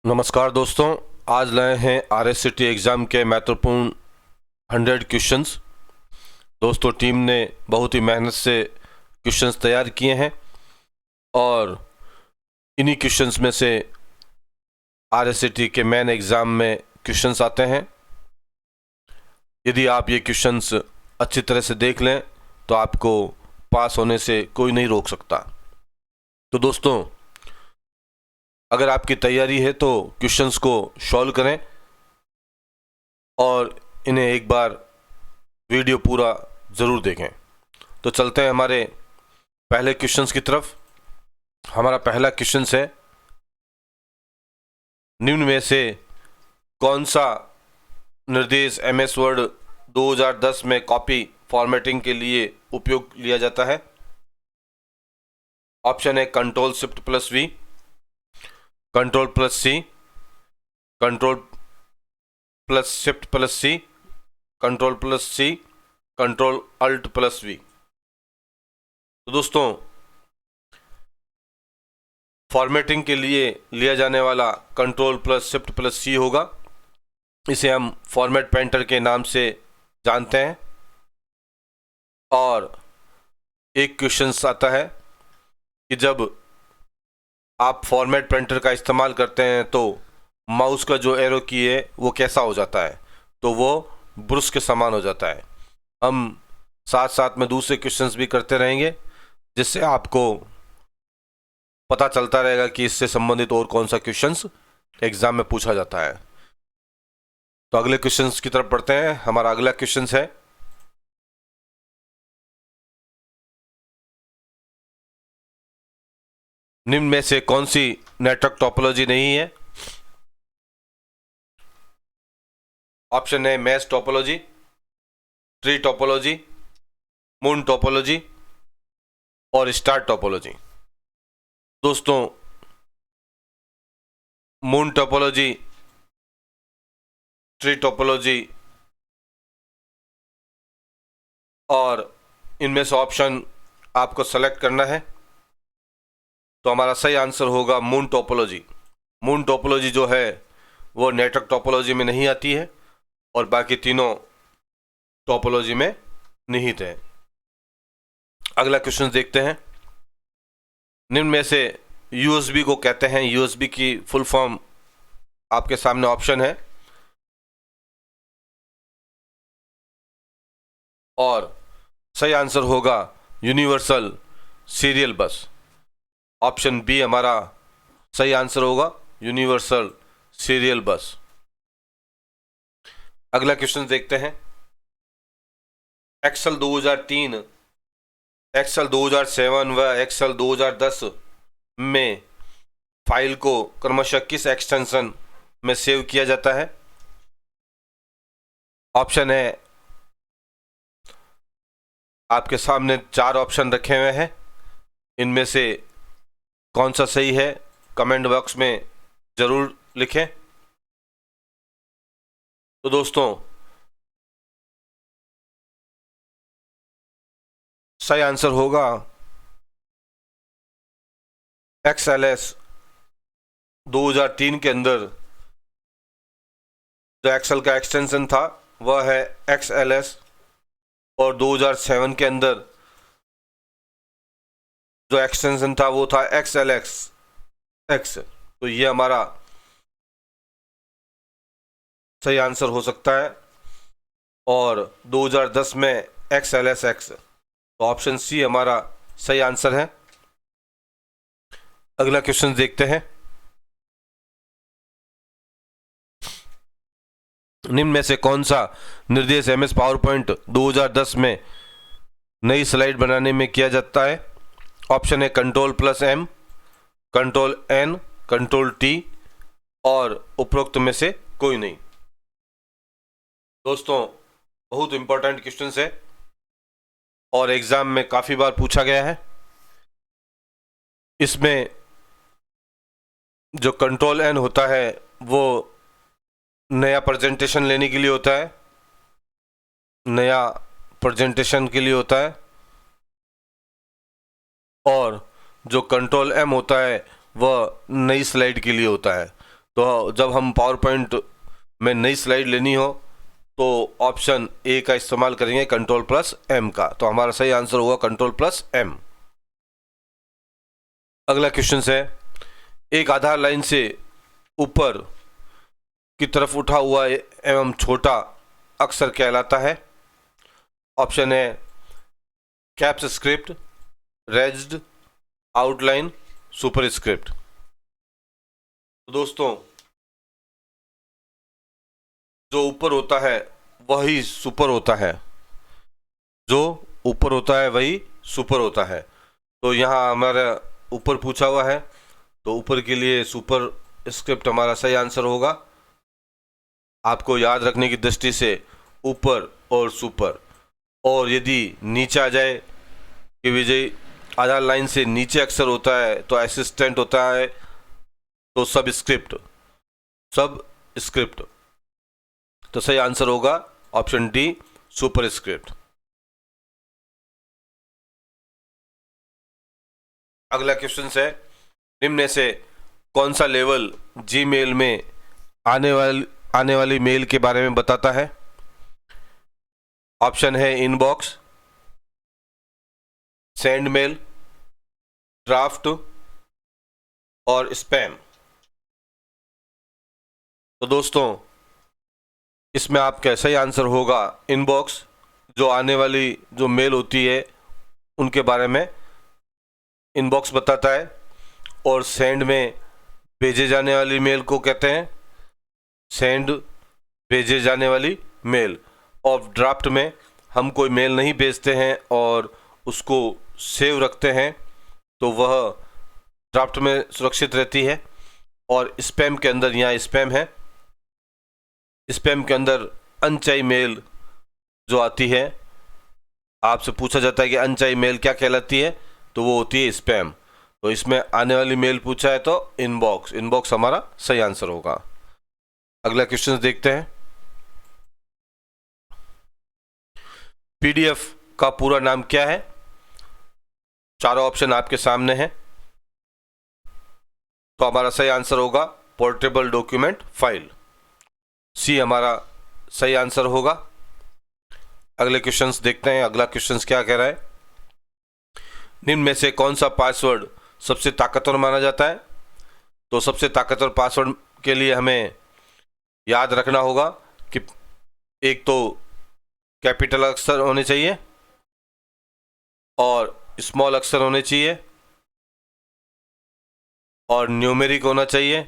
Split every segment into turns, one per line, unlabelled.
नमस्कार दोस्तों, आज लाए हैं RSCT एग्ज़ाम के महत्वपूर्ण 100 क्वेश्चंस। दोस्तों, टीम ने बहुत ही मेहनत से क्वेश्चंस तैयार किए हैं और इन्हीं क्वेश्चंस में से RSCT के मेन एग्ज़ाम में क्वेश्चंस आते हैं। यदि आप ये क्वेश्चंस अच्छी तरह से देख लें तो आपको पास होने से कोई नहीं रोक सकता। तो दोस्तों, अगर आपकी तैयारी है तो क्वेश्चंस को सॉल्व करें और इन्हें एक बार वीडियो पूरा ज़रूर देखें। तो चलते हैं हमारे पहले क्वेश्चंस की तरफ। हमारा पहला क्वेश्चन है, निम्न में से कौन सा निर्देश MS वर्ड 2010 में कॉपी फॉर्मेटिंग के लिए उपयोग लिया जाता है? ऑप्शन है Ctrl+Shift+V, Ctrl+C, Ctrl+Shift+C, Ctrl+C, Ctrl+Alt+V। तो दोस्तों, फॉर्मेटिंग के लिए लिया जाने वाला Ctrl+Shift+C होगा। इसे हम फॉर्मेट पेंटर के नाम से जानते हैं। और एक क्वेश्चन आता है कि जब आप फॉर्मेट पेंटर का इस्तेमाल करते हैं तो माउस का जो एरो की है वो कैसा हो जाता है? तो वो ब्रश के समान हो जाता है। हम साथ साथ में दूसरे क्वेश्चंस भी करते रहेंगे जिससे आपको पता चलता रहेगा कि इससे संबंधित और कौन सा क्वेश्चंस एग्जाम में पूछा जाता है। तो अगले क्वेश्चंस की तरफ बढ़ते हैं। हमारा अगला क्वेश्चन है, निम्न में से कौन सी नेटवर्क टोपोलॉजी नहीं है? ऑप्शन है mesh topology, tree topology, moon topology और स्टार टोपोलॉजी। दोस्तों, मून टोपोलॉजी, ट्री टोपोलॉजी और इनमें से ऑप्शन आपको सेलेक्ट करना है। तो हमारा सही आंसर होगा मून टोपोलॉजी। मून टोपोलॉजी जो है वो नेटवर्क टोपोलॉजी में नहीं आती है और बाकी तीनों टोपोलॉजी में निहित है। अगला क्वेश्चन देखते हैं, निम्न में से USB को कहते हैं, USB की फुल फॉर्म आपके सामने ऑप्शन है और सही आंसर होगा universal serial bus. Option B हमारा सही आंसर होगा, यूनिवर्सल सीरियल बस। अगला क्वेश्चन देखते हैं, एक्सेल 2003, एक्सेल 2007 व एक्सेल 2010 में फाइल को क्रमशः किस एक्सटेंशन में सेव किया जाता है? ऑप्शन है, आपके सामने 4 ऑप्शन रखे हुए हैं। इनमें से कौन सा सही है कमेंट बॉक्स में जरूर लिखें। तो दोस्तों, सही आंसर होगा XLS 2003 के अंदर जो एक्सेल का एक्सटेंशन था वह है XLS और 2007 के अंदर जो एक्सटेंशन था वो था XLX। तो ये हमारा सही आंसर हो सकता है और 2010 में XLSX। तो ऑप्शन सी हमारा सही आंसर है। अगला क्वेश्चन देखते हैं, निम्न में से कौन सा निर्देश MS पावरपॉइंट 2010 में नई स्लाइड बनाने में किया जाता है? ऑप्शन है Ctrl+M, Ctrl+N, Ctrl+T और उपरोक्त में से कोई नहीं। दोस्तों, बहुत इंपॉर्टेंट क्वेश्चन है और एग्जाम में काफी बार पूछा गया है। इसमें जो Ctrl+N होता है वो नया प्रेजेंटेशन लेने के लिए होता है, नया प्रेजेंटेशन के लिए होता है। और जो Ctrl+M होता है वह नई स्लाइड के लिए होता है। तो जब हम पावर पॉइंट में नई स्लाइड लेनी हो तो ऑप्शन ए का इस्तेमाल करेंगे, Ctrl+M का। तो हमारा सही आंसर होगा Ctrl+M। अगला क्वेश्चन है, एक आधार लाइन से ऊपर की तरफ उठा हुआ एवं छोटा अक्षर कहलाता है। ऑप्शन है caps script, raised, outline, super script. तो दोस्तों जो ऊपर होता है वही सुपर होता है, जो ऊपर होता है वही सुपर होता है। तो यहाँ हमारा ऊपर पूछा हुआ है, तो ऊपर के लिए सुपर स्क्रिप्ट हमारा सही आंसर होगा। आपको याद रखने की दृष्टि से ऊपर और सुपर, और यदि नीचे आ जाए कि विजय आधार लाइन से नीचे अक्षर होता है तो असिस्टेंट होता है, तो सब स्क्रिप्ट। तो सही आंसर होगा ऑप्शन डी, सुपर स्क्रिप्ट। अगला क्वेश्चन है, निम्न में से कौन सा लेवल जीमेल में आने वाली मेल के बारे में बताता है। ऑप्शन है इनबॉक्स, सेंड मेल, ड्राफ्ट और स्पैम। तो दोस्तों इसमें आपका सही आंसर होगा इनबॉक्स। जो आने वाली जो मेल होती है उनके बारे में इनबॉक्स बताता है, और सेंड में भेजे जाने वाली मेल को कहते हैं सेंड, भेजे जाने वाली मेल। और ड्राफ्ट में हम कोई मेल नहीं भेजते हैं और उसको सेव रखते हैं तो वह ड्राफ्ट में सुरक्षित रहती है। और स्पैम के अंदर, यहाँ स्पैम है, स्पैम के अंदर अनचाही मेल जो आती है, आपसे पूछा जाता है कि अनचाही मेल क्या कहलाती है, तो वो होती है स्पैम। तो इसमें आने वाली मेल पूछा है तो इनबॉक्स हमारा सही आंसर होगा। अगला क्वेश्चन देखते हैं, पीडीएफ का पूरा नाम क्या है। चारों ऑप्शन आपके सामने हैं, तो हमारा सही आंसर होगा पोर्टेबल डॉक्यूमेंट फाइल, सी हमारा सही आंसर होगा। अगले क्वेश्चंस देखते हैं, अगला क्वेश्चंस क्या कह रहा है, निम्न में से कौन सा पासवर्ड सबसे ताकतवर माना जाता है। तो सबसे ताकतवर पासवर्ड के लिए हमें याद रखना होगा कि एक तो कैपिटल अक्षर होने चाहिए और स्मॉल अक्षर होने चाहिए और न्यूमेरिक होना चाहिए,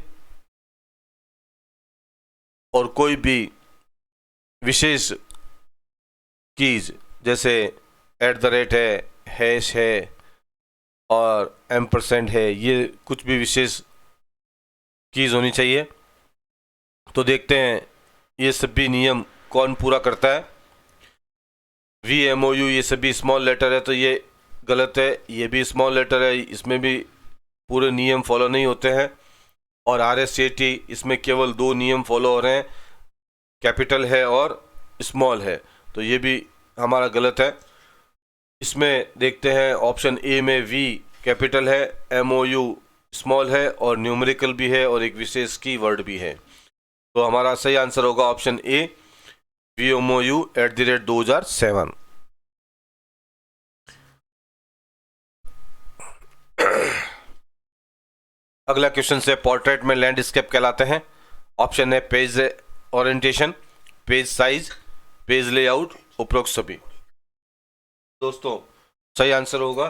और कोई भी विशेष कीज जैसे @ है, हैश है और एम्परसेंड है, ये कुछ भी विशेष कीज होनी चाहिए। तो देखते हैं ये सभी नियम कौन पूरा करता है। VMOU ये सभी स्मॉल लेटर है तो ये गलत है, ये भी स्मॉल लेटर है, इसमें भी पूरे नियम फॉलो नहीं होते हैं। और RSAT इसमें केवल 2 नियम फॉलो हो रहे हैं, कैपिटल है और स्मॉल है, तो ये भी हमारा गलत है। इसमें देखते हैं ऑप्शन ए में V कैपिटल है, MOU स्मॉल है और न्यूमेरिकल भी है और एक विशेष की वर्ड भी है। तो हमारा सही आंसर होगा ऑप्शन ए, VMOU @2007। अगला क्वेश्चन से पोर्ट्रेट में लैंडस्केप कहलाते हैं। ऑप्शन है page orientation, page size, page layout, उपरोक्त सभी। दोस्तों सही आंसर होगा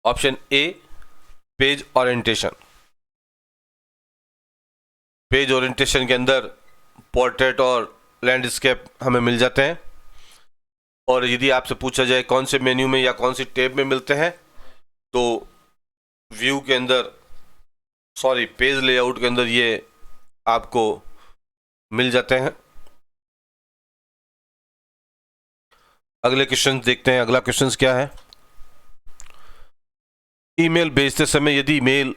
option A, page orientation. Page orientation के अंदर पोर्ट्रेट और लैंडस्केप हमें मिल जाते हैं, और यदि आपसे पूछा जाए कौन से मेन्यू में या कौन सी टैब में मिलते हैं, तो व्यू के अंदर, सॉरी पेज लेआउट के अंदर ये आपको मिल जाते हैं। अगले क्वेश्चन देखते हैं, अगला क्वेश्चन क्या है, ईमेल भेजते समय यदि मेल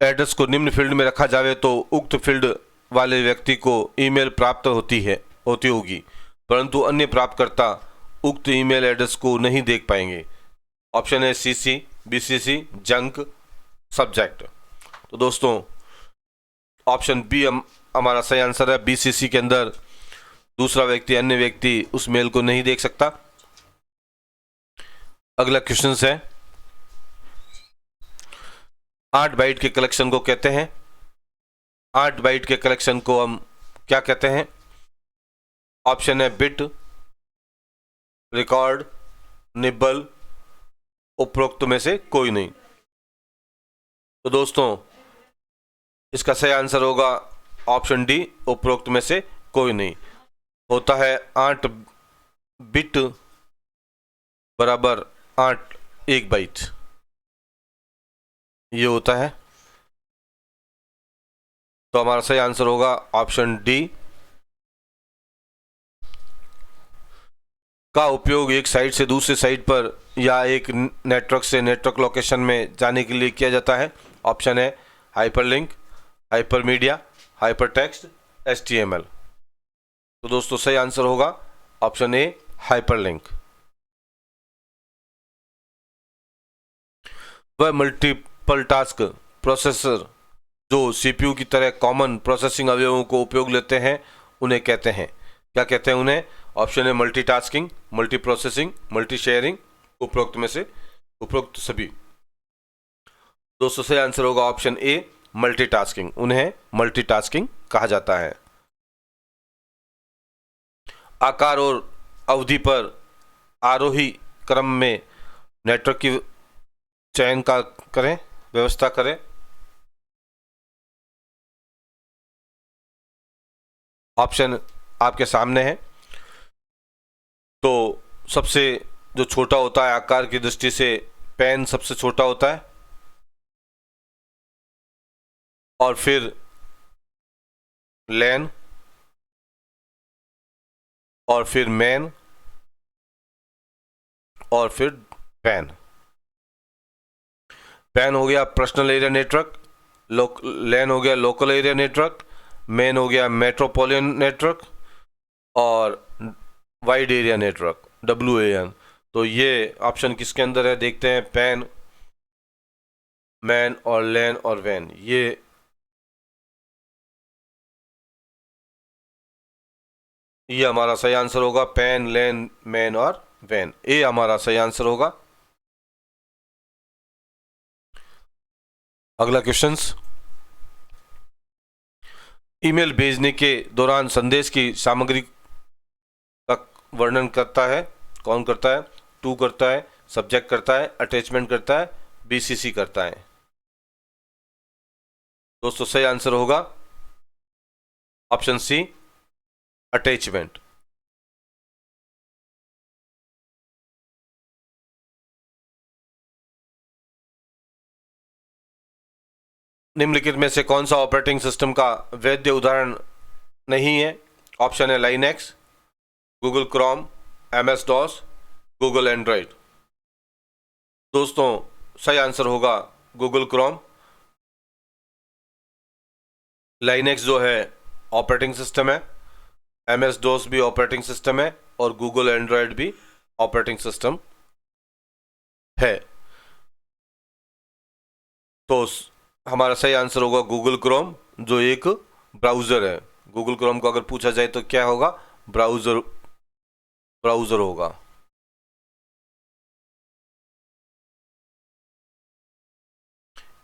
एड्रेस को निम्न फील्ड में रखा जाए तो उक्त फील्ड वाले व्यक्ति को ईमेल प्राप्त होती होगी, परंतु अन्य प्राप्तकर्ता उक्त ईमेल एड्रेस को नहीं देख पाएंगे। ऑप्शन है CC, BCC, जंक, सब्जेक्ट। तो दोस्तों ऑप्शन बी हमारा सही आंसर है। बीसीसी के अंदर दूसरा व्यक्ति, अन्य व्यक्ति उस मेल को नहीं देख सकता। अगला क्वेश्चन है 8 बाइट के कलेक्शन को कहते हैं। 8 बाइट के कलेक्शन को हम क्या कहते हैं? ऑप्शन है बिट, रिकॉर्ड, निबल, उपरोक्त में से कोई नहीं। तो दोस्तों इसका सही आंसर होगा ऑप्शन डी, उपरोक्त में से कोई नहीं। होता है 8 बिट बराबर 8 1 बाइट, ये होता है। तो हमारा सही आंसर होगा ऑप्शन डी। का उपयोग एक साइट से दूसरे साइट पर या एक नेटवर्क से नेटवर्क लोकेशन में जाने के लिए किया जाता है। ऑप्शन है हाइपरलिंक, हाइपरमीडिया, हाइपरटेक्स्ट, HTML। तो दोस्तों सही आंसर होगा ऑप्शन ए, हाइपरलिंक। वह मल्टीपल टास्क प्रोसेसर जो CPU की तरह कॉमन प्रोसेसिंग अवयवों को उपयोग लेते हैं उन्हें कहते हैं, क्या कहते हैं उन्हें? ऑप्शन है multitasking, multi processing, multi sharing, उपरोक्त में से उपरोक्त सभी। दोस्तों सही आंसर होगा ऑप्शन ए, मल्टीटास्किंग। उन्हें मल्टीटास्किंग कहा जाता है। आकार और अवधि पर आरोही क्रम में नेटवर्क की चयन का करें, व्यवस्था करें। ऑप्शन आपके सामने है। तो सबसे जो छोटा होता है आकार की दृष्टि से, पेन सबसे छोटा होता है, और फिर लैन, और फिर मैन, और फिर पैन। पैन हो गया पर्सनल एरिया नेटवर्क, लैन हो गया लोकल एरिया नेटवर्क, मैन हो गया मेट्रोपॉलिटन नेटवर्क, और वाइड एरिया नेटवर्क WAN। तो ये ऑप्शन किसके अंदर है देखते हैं। पैन, मैन और लैन और वैन, ये हमारा सही आंसर होगा। पैन, लैन, मैन और वैन, ये हमारा सही आंसर होगा। अगला क्वेश्चंस, ईमेल भेजने के दौरान संदेश की सामग्री का वर्णन करता है, कौन करता है? टू करता है, सब्जेक्ट करता है, अटैचमेंट करता है, BCC करता है। दोस्तों सही आंसर होगा ऑप्शन सी, अटैचमेंट। निम्नलिखित में से कौन सा ऑपरेटिंग सिस्टम का वैध उदाहरण नहीं है? ऑप्शन है Linux, Google Chrome, MS DOS, Google Android. दोस्तों सही आंसर होगा गूगल क्रोम। लाइनेक्स जो है ऑपरेटिंग सिस्टम है, MS DOS भी ऑपरेटिंग सिस्टम है, और गूगल एंड्रॉइड भी ऑपरेटिंग सिस्टम है। तो हमारा सही आंसर होगा गूगल क्रोम, जो एक ब्राउज़र है। गूगल क्रोम को अगर पूछा जाए तो क्या होगा? ब्राउज़र होगा।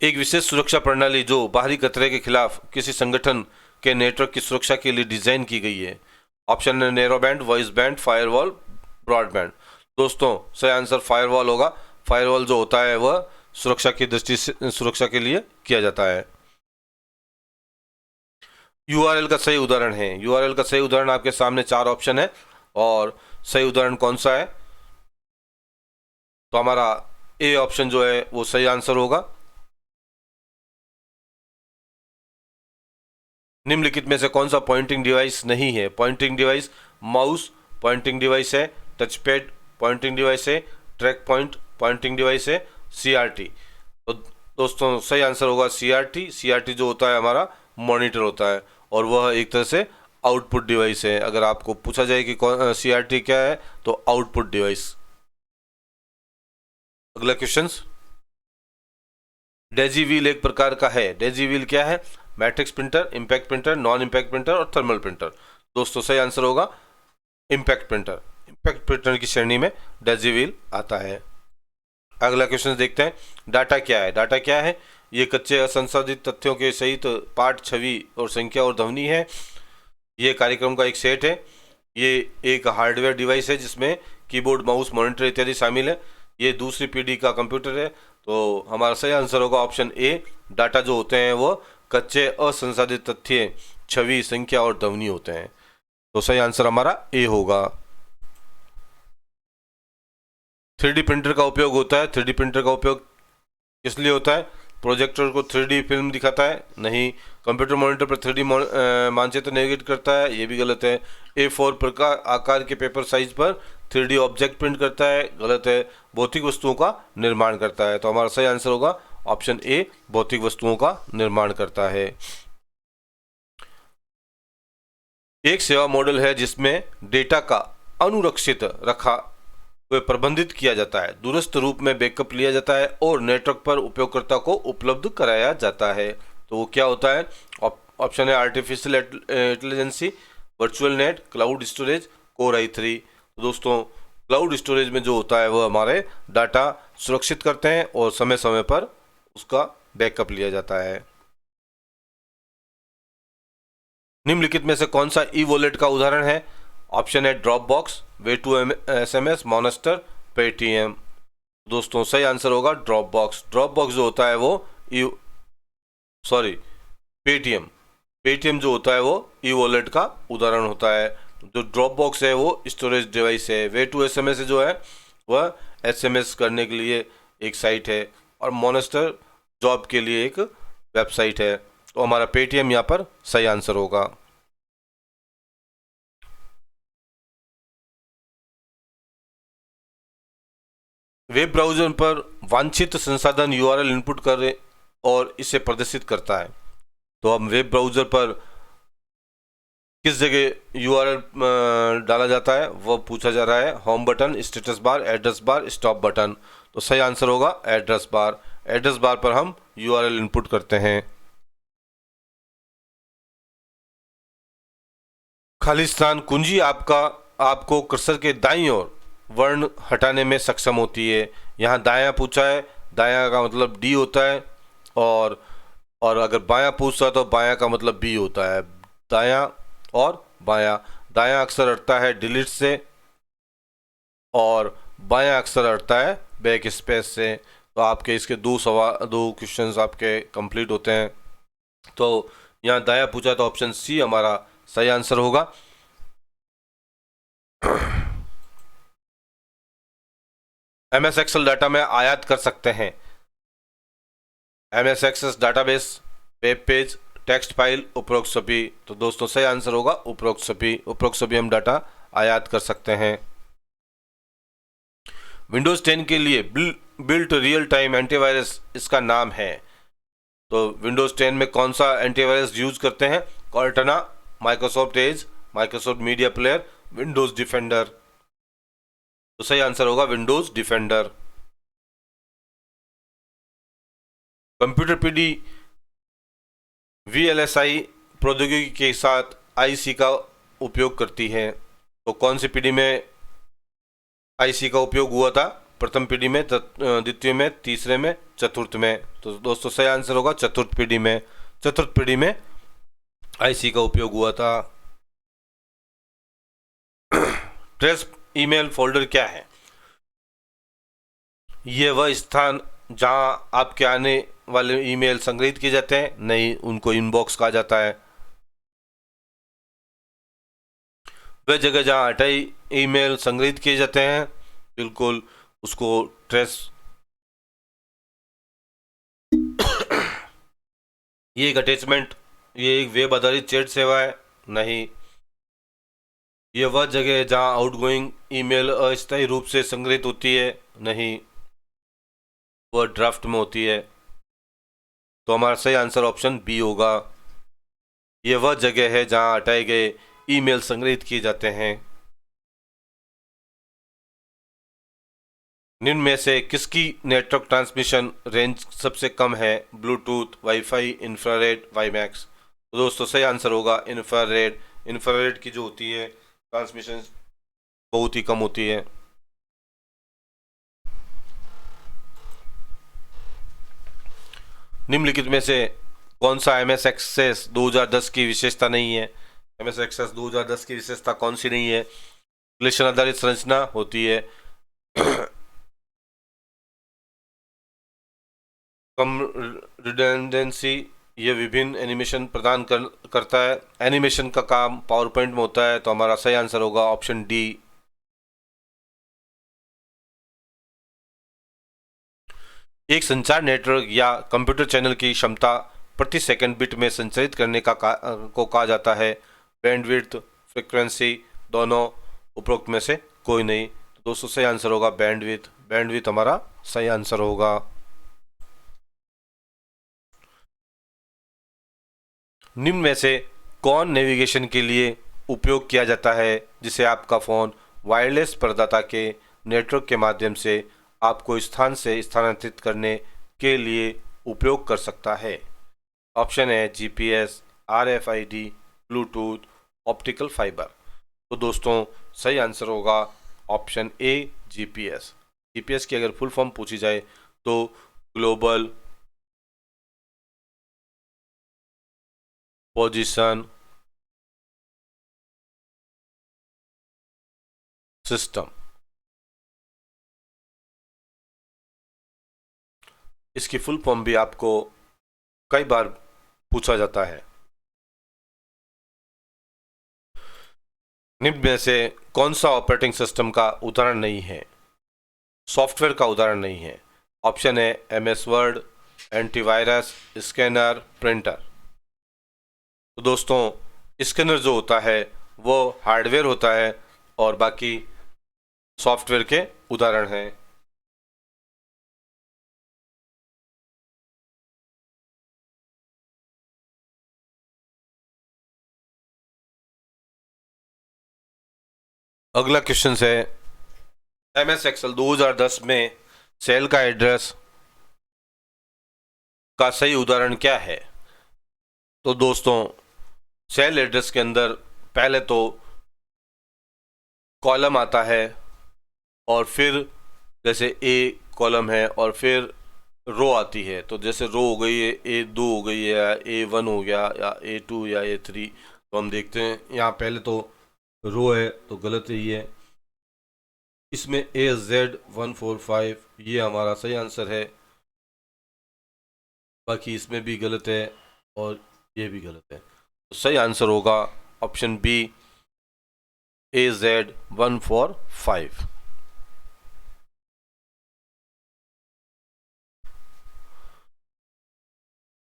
एक विशेष सुरक्षा प्रणाली जो बाहरी खतरे के खिलाफ किसी संगठन के नेटवर्क की सुरक्षा के लिए डिजाइन की गई है। ऑप्शन है narrow band, voice band, firewall, broadband. दोस्तों सही आंसर फायरवॉल होगा। फायरवॉल जो होता है वह सुरक्षा की दृष्टि से सुरक्षा के लिए किया जाता है। URL का सही उदाहरण है। URL का सही उदाहरण आपके सामने 4 ऑप्शन है, और सही उदाहरण कौन सा है? तो हमारा ए ऑप्शन जो है वो सही आंसर होगा। निम्नलिखित में से कौन सा पॉइंटिंग डिवाइस नहीं है? Pointing device mouse pointing device है, टचपैड पॉइंटिंग डिवाइस है, ट्रैक पॉइंट पॉइंटिंग डिवाइस है, CRT। तो दोस्तों सही आंसर होगा CRT। CRT जो होता है हमारा मॉनिटर होता है, और वह एक तरह से आउटपुट डिवाइस है। अगर आपको पूछा जाए कि CRT क्या है, तो आउटपुट डिवाइस। अगला क्वेश्चन, डेजी व्हील एक प्रकार का है। डेजी व्हील क्या है? Matrix printer, impact printer, non impact printer और थर्मल प्रिंटर। दोस्तों सही आंसर होगा इम्पैक्ट प्रिंटर। इम्पैक्ट प्रिंटर की श्रेणी में डेजी व्हील आता है। अगला क्वेश्चन देखते हैं, डाटा क्या है? डाटा क्या है? ये कच्चे असंसाधित तथ्यों के सहित पाठ, छवि और संख्या और ध्वनि है। ये कार्यक्रम का एक सेट है। ये एक हार्डवेयर डिवाइस है जिसमें कीबोर्ड, माउस, मॉनिटर इत्यादि शामिल है। ये दूसरी पीढ़ी का कंप्यूटर है। तो हमारा सही आंसर होगा ऑप्शन ए। डाटा जो होते हैं वो कच्चे असंसाधित तथ्य, छवि, संख्या और ध्वनि होते हैं। तो सही आंसर हमारा ए होगा। 3D प्रिंटर का उपयोग होता है। 3D प्रिंटर का उपयोग किस लिए होता है? प्रोजेक्टर को 3D फिल्म दिखाता है? नहीं। कंप्यूटर मॉनिटर पर 3D मानचित्र नेविगेट करता है? ये भी गलत है। A4 प्रकार आकार के पेपर साइज पर 3D ऑब्जेक्ट प्रिंट करता है? गलत है। भौतिक वस्तुओं का निर्माण करता है। तो हमारा सही आंसर होगा ऑप्शन ए, भौतिक वस्तुओं का निर्माण करता है। एक सेवा मॉडल है जिसमें डेटा का अनुरक्षित रखा वे प्रबंधित किया जाता है, दूरस्थ रूप में बैकअप लिया जाता है और नेटवर्क पर उपयोगकर्ता को उपलब्ध कराया जाता है। तो वो क्या होता है? ऑप्शन है artificial intelligence, virtual net, cloud storage, core i3। तो दोस्तों क्लाउड स्टोरेज में जो होता है वो हमारे डाटा सुरक्षित करते हैं और समय समय पर उसका बैकअप लिया जाता है। निम्नलिखित में से कौन सा ई वॉलेट का उदाहरण है? ऑप्शन है drop box, way to SMS, monster, Paytm. दोस्तों सही आंसर होगा ड्रॉप बॉक्स। ड्रॉप बॉक्स जो होता है वो पेटीएम। पेटीएम जो होता है वो ई वॉलेट का उदाहरण होता है। जो ड्रॉप बॉक्स है वो स्टोरेज डिवाइस है। वे टू SMS जो है वह SMS करने के लिए एक साइट है और मॉनेस्टर जॉब के लिए एक वेबसाइट है। तो हमारा पेटीएम यहाँ पर सही आंसर होगा। वेब ब्राउज़र पर वांछित संसाधन URL इनपुट करें और इसे प्रदर्शित करता है। तो हम वेब ब्राउज़र पर किस जगह URL डाला जाता है वो पूछा जा रहा है। Home button, status bar, address bar, stop button. तो सही आंसर होगा एड्रेस बार। एड्रेस बार पर हम URL इनपुट करते हैं। खाली स्थान कुंजी आपको कर्सर के दाईं ओर वर्ण हटाने में सक्षम होती है। यहाँ दायां पूछा है, दायां का मतलब D होता है और अगर बायां पूछता है तो बायां का मतलब B होता है। दायां और बायां। दायां अक्सर हटता है डिलीट से और बायां अक्सर हटता है बैक स्पेस से। तो आपके इसके दो क्वेश्चंस आपके कंप्लीट होते हैं। तो यहाँ दायां पूछा तो ऑप्शन C हमारा सही आंसर होगा। MS एक्सेल डाटा में आयात कर सकते हैं। MS access database, web page, text file, उपरोक्त सभी। तो दोस्तों सही आंसर होगा उपरोक्त सभी। उपरोक्त सभी हम डाटा आयात कर सकते हैं। विंडोज 10 के लिए बिल्ट रियल टाइम एंटीवायरस इसका नाम है। तो विंडोज 10 में कौन सा एंटीवायरस यूज करते हैं? Cortana, Microsoft Edge, Microsoft media player, Windows Defender. तो सही आंसर होगा Windows Defender. Computer PD VLSI प्रौद्योगिकी के साथ IC का उपयोग करती है। तो कौन सी पीढ़ी में IC का उपयोग हुआ था? प्रथम पीढ़ी में, द्वितीय में, तीसरे में, चतुर्थ में। तो दोस्तों सही आंसर होगा चतुर्थ पीढ़ी में। चतुर्थ पीढ़ी में IC का उपयोग हुआ था। ट्रेस ईमेल फोल्डर क्या है? यह वह स्थान जहां आपके आने वाले ईमेल संग्रहित किए जाते हैं? नहीं, उनको इनबॉक्स कहा जाता है। वह जगह जहां अटाई ईमेल संग्रहित किए जाते हैं, बिल्कुल, उसको ट्रेस। ये एक अटैचमेंट, ये एक वेब आधारित चैट सेवा है? नहीं। यह वह जगह है जहां आउटगोइंग ईमेल अस्थायी रूप से संग्रहित होती है? नहीं, वह ड्राफ्ट में होती है। तो हमारा सही आंसर ऑप्शन B होगा। यह वह जगह है जहां हटाए गए ईमेल संग्रहित किए जाते हैं। निम्न में से किसकी नेटवर्क ट्रांसमिशन रेंज सबसे कम है? Bluetooth, wifi, infrared, WiMAX. तो दोस्तों सही आंसर होगा इंफ्रारेड। इंफ्रारेड की जो होती है ट्रांसमिशन बहुत ही कम होती है। निम्नलिखित में से कौन सा MS एक्सेस 2010 की विशेषता नहीं है? MS एक्सेस 2010 की विशेषता कौन सी नहीं है? रिलेशन आधारित संरचना होती है, कम रिडंडेंसी, ये विभिन्न एनिमेशन प्रदान करता है। एनिमेशन का काम पावर पॉइंट में होता है, तो हमारा सही आंसर होगा ऑप्शन डी। एक संचार नेटवर्क या कंप्यूटर चैनल की क्षमता प्रति सेकंड बिट में संचारित करने को कहा जाता है। बैंडविड्थ, फ्रीक्वेंसी, दोनों, उपरोक्त में से कोई नहीं। तो दोस्तों सही आंसर होगा बैंडविड्थ। बैंडविड्थ हमारा सही आंसर होगा। निम्न में से कौन नेविगेशन के लिए उपयोग किया जाता है जिसे आपका फ़ोन वायरलेस प्रदाता के नेटवर्क के माध्यम से आपको स्थान से स्थानांतरित करने के लिए उपयोग कर सकता है? ऑप्शन है GPS, RFID, Bluetooth, optical fibre. तो दोस्तों सही आंसर होगा ऑप्शन ए, GPS। GPS की अगर फुल फॉर्म पूछी जाए तो ग्लोबल पोजीशन सिस्टम। इसकी फुल फॉर्म भी आपको कई बार पूछा जाता है। निम्न में से कौन सा ऑपरेटिंग सिस्टम का उदाहरण नहीं है? सॉफ्टवेयर का उदाहरण नहीं है। ऑप्शन है MS word, antivirus, scanner, printer. तो दोस्तों स्कैनर जो होता है वो हार्डवेयर होता है और बाकी सॉफ्टवेयर के उदाहरण हैं। अगला क्वेश्चन है MS एक्सेल 2010 में सेल का एड्रेस का सही उदाहरण क्या है? तो दोस्तों सेल एड्रेस के अंदर पहले तो कॉलम आता है और फिर जैसे A कॉलम है और फिर रो आती है। तो जैसे रो हो गई है A2 हो गई है, या A1 हो गया, या A2 या A3। तो हम देखते हैं यहाँ पहले तो रो है तो गलत ही है। इसमें AZ145 ये हमारा सही आंसर है। बाकी इसमें भी गलत है और ये भी गलत है। तो सही आंसर होगा ऑप्शन बी, AZ145।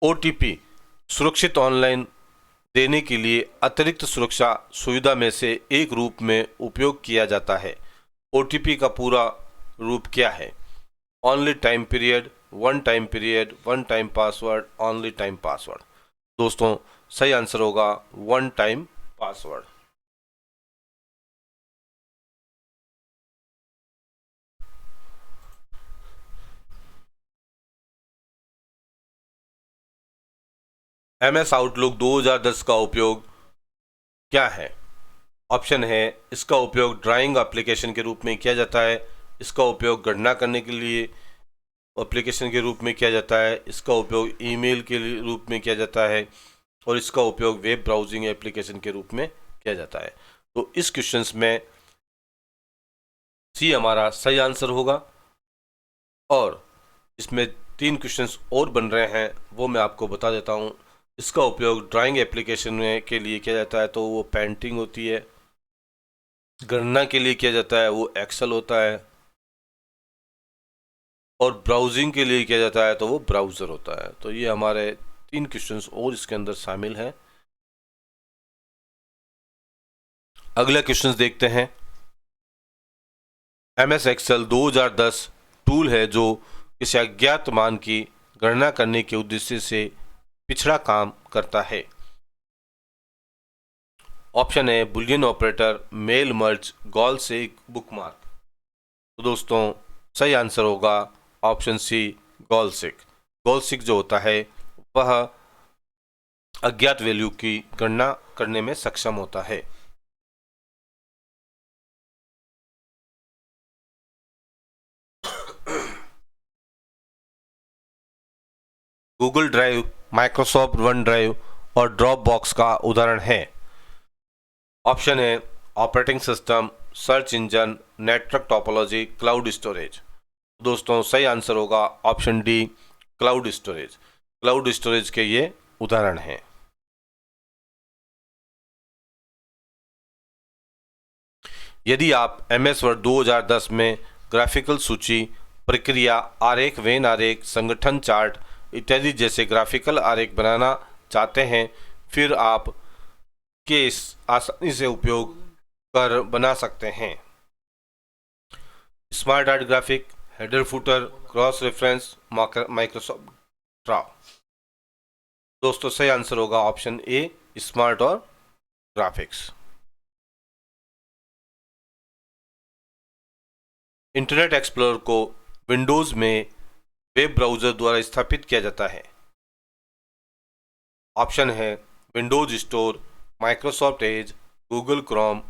OTP सुरक्षित ऑनलाइन देने के लिए अतिरिक्त सुरक्षा सुविधा में से एक रूप में उपयोग किया जाता है। OTP का पूरा रूप क्या है? Only time period, one time period, one time password, only time password. दोस्तों सही आंसर होगा one time password. MS outlook 2010 का उपयोग क्या है? ऑप्शन है इसका उपयोग ड्राइंग एप्लीकेशन के रूप में किया जाता है, इसका उपयोग गणना करने के लिए एप्लीकेशन के रूप में किया जाता है, इसका उपयोग ईमेल के रूप में किया जाता है, और इसका उपयोग वेब ब्राउजिंग एप्लीकेशन के रूप में किया जाता है। तो इस क्वेश्चंस में सी हमारा सही आंसर होगा। और इसमें 3 क्वेश्चंस और बन रहे हैं, वो मैं आपको बता देता हूँ। इसका उपयोग ड्राइंग एप्लीकेशन में के लिए किया जाता है तो वो पेंटिंग होती है। गणना के लिए किया जाता है वो एक्सेल होता है, और ब्राउजिंग के लिए किया जाता है तो वो ब्राउज़र होता है। तो ये हमारे 3 क्वेश्चंस और इसके अंदर शामिल हैं। अगला क्वेश्चंस देखते हैं। MS एक्सेल 2010 टूल है जो किसी अज्ञात मान की गणना करने के उद्देश्य से पिछड़ा काम करता है। ऑप्शन है बुलियन ऑपरेटर, मेल मर्ज, गॉल से बुकमार्क। तो दोस्तों सही आंसर होगा ऑप्शन सी गॉल-सिक। गॉल-सिक जो होता है वह अज्ञात वैल्यू की गणना करने में सक्षम होता है। Google drive, Microsoft one drive और ड्रॉप बॉक्स का उदाहरण है। ऑप्शन है operating system, search engine, network topology, cloud storage. दोस्तों सही आंसर होगा option D cloud storage. Cloud storage के ये उदाहरण हैं। यदि आप MS वर्ड 2010 में ग्राफिकल सूची, प्रक्रिया आरेख, वेन आरेख, संगठन चार्ट इत्यादि जैसे ग्राफिकल आरेख बनाना चाहते हैं, फिर आप केस आसानी से उपयोग कर बना सकते हैं। Smart art graphic, header footer, cross reference, Microsoft draw. दोस्तों सही आंसर होगा ऑप्शन ए स्मार्ट और ग्राफिक्स। इंटरनेट एक्सप्लोरर को विंडोज में वेब ब्राउज़र द्वारा स्थापित किया जाता है। ऑप्शन है Windows store, Microsoft Edge, Google Chrome,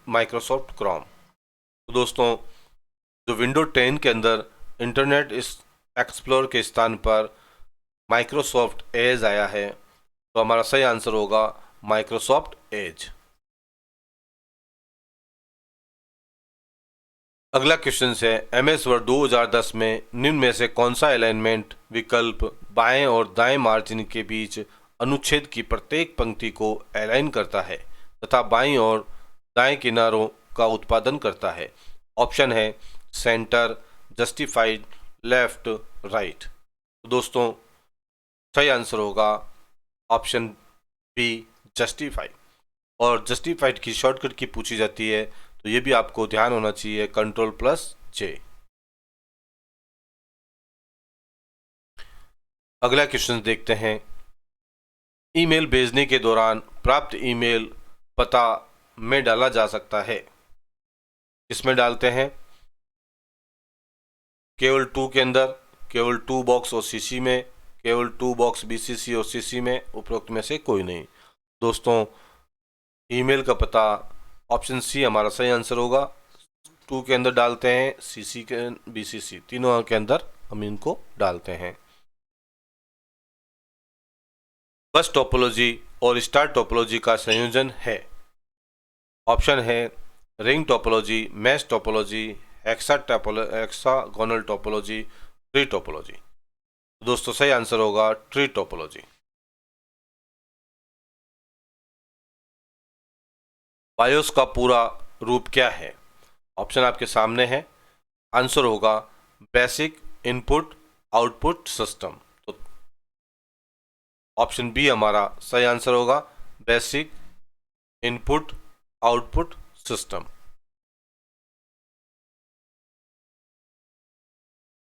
Microsoft Chrome. तो दोस्तों जो विंडो 10 के अंदर इंटरनेट एक्सप्लोरर के स्थान पर माइक्रोसॉफ्ट एज आया है, तो हमारा सही आंसर होगा माइक्रोसॉफ्ट एज। अगला क्वेश्चन है MS वर्ड 2010 में निम्न में से कौन सा अलाइनमेंट विकल्प बाएं और दाएं मार्जिन के बीच अनुच्छेद की प्रत्येक पंक्ति को अलाइन करता है तथा बाईं और दाएं किनारों का उत्पादन करता है। ऑप्शन है सेंटर, जस्टिफाइड, लेफ्ट, राइट। तो दोस्तों सही आंसर होगा ऑप्शन बी जस्टिफाइड। और जस्टिफाइड की शॉर्टकट की पूछी जाती है तो ये भी आपको ध्यान होना चाहिए Ctrl+J। अगला क्वेश्चन देखते हैं। ईमेल भेजने के दौरान प्राप्त ईमेल पता में डाला जा सकता है। किसमें डालते हैं? केवल 2 के अंदर, केवल 2 बॉक्स और CC में, केवल 2 बॉक्स BCC और CC में, उपरोक्त में से कोई नहीं। दोस्तों ईमेल का पता ऑप्शन सी हमारा सही आंसर होगा। 2 के अंदर डालते हैं, CC के, BCC तीनों के अंदर हम इनको डालते हैं। बस टोपोलॉजी और स्टार टोपोलॉजी का संयोजन है। ऑप्शन है ring topology, mesh topology, hexagonal topology, tree topology. दोस्तों सही आंसर होगा ट्री टोपोलॉजी। बायोस का पूरा रूप क्या है? ऑप्शन आपके सामने है। आंसर होगा बेसिक इनपुट आउटपुट सिस्टम। तो ऑप्शन बी हमारा सही आंसर होगा बेसिक इनपुट आउटपुट सिस्टम।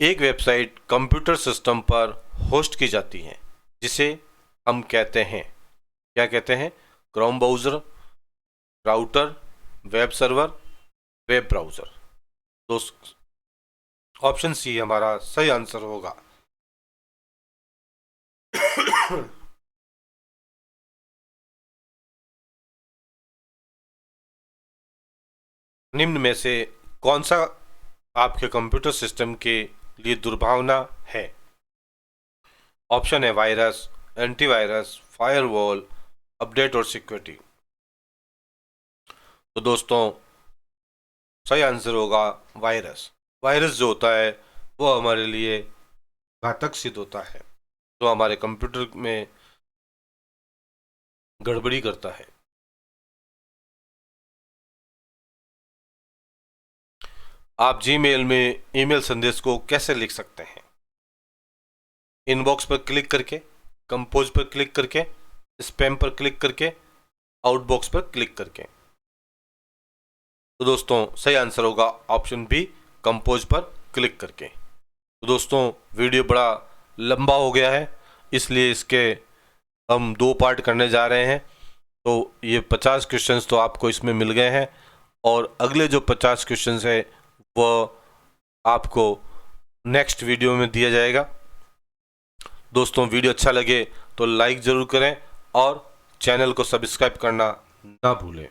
एक वेबसाइट कंप्यूटर सिस्टम पर होस्ट की जाती है जिसे हम कहते हैं, क्या कहते हैं? Chrome browser, router, web server, web browser. तो ऑप्शन सी हमारा सही आंसर होगा। निम्न में से कौन सा आपके कंप्यूटर सिस्टम के लिए दुर्भावना है? ऑप्शन है वायरस, एंटीवायरस, फायरवॉल, अपडेट और सिक्योरिटी। तो दोस्तों सही आंसर होगा वायरस। वायरस जो होता है वो हमारे लिए घातक सिद्ध होता है, जो हमारे कंप्यूटर में गड़बड़ी करता है। आप जीमेल में ईमेल संदेश को कैसे लिख सकते हैं? इनबॉक्स पर क्लिक करके, कंपोज पर क्लिक करके, स्पैम पर क्लिक करके, आउटबॉक्स पर क्लिक करके। तो दोस्तों सही आंसर होगा ऑप्शन बी कंपोज पर क्लिक करके। तो दोस्तों वीडियो बड़ा लंबा हो गया है, इसलिए इसके हम 2 पार्ट करने जा रहे हैं। तो ये 50 क्वेश्चंस तो आपको इसमें मिल गए हैं और अगले जो 50 क्वेश्चंस है वो आपको नेक्स्ट वीडियो में दिया जाएगा। दोस्तों वीडियो अच्छा लगे तो लाइक ज़रूर करें और चैनल को सब्सक्राइब करना ना भूलें।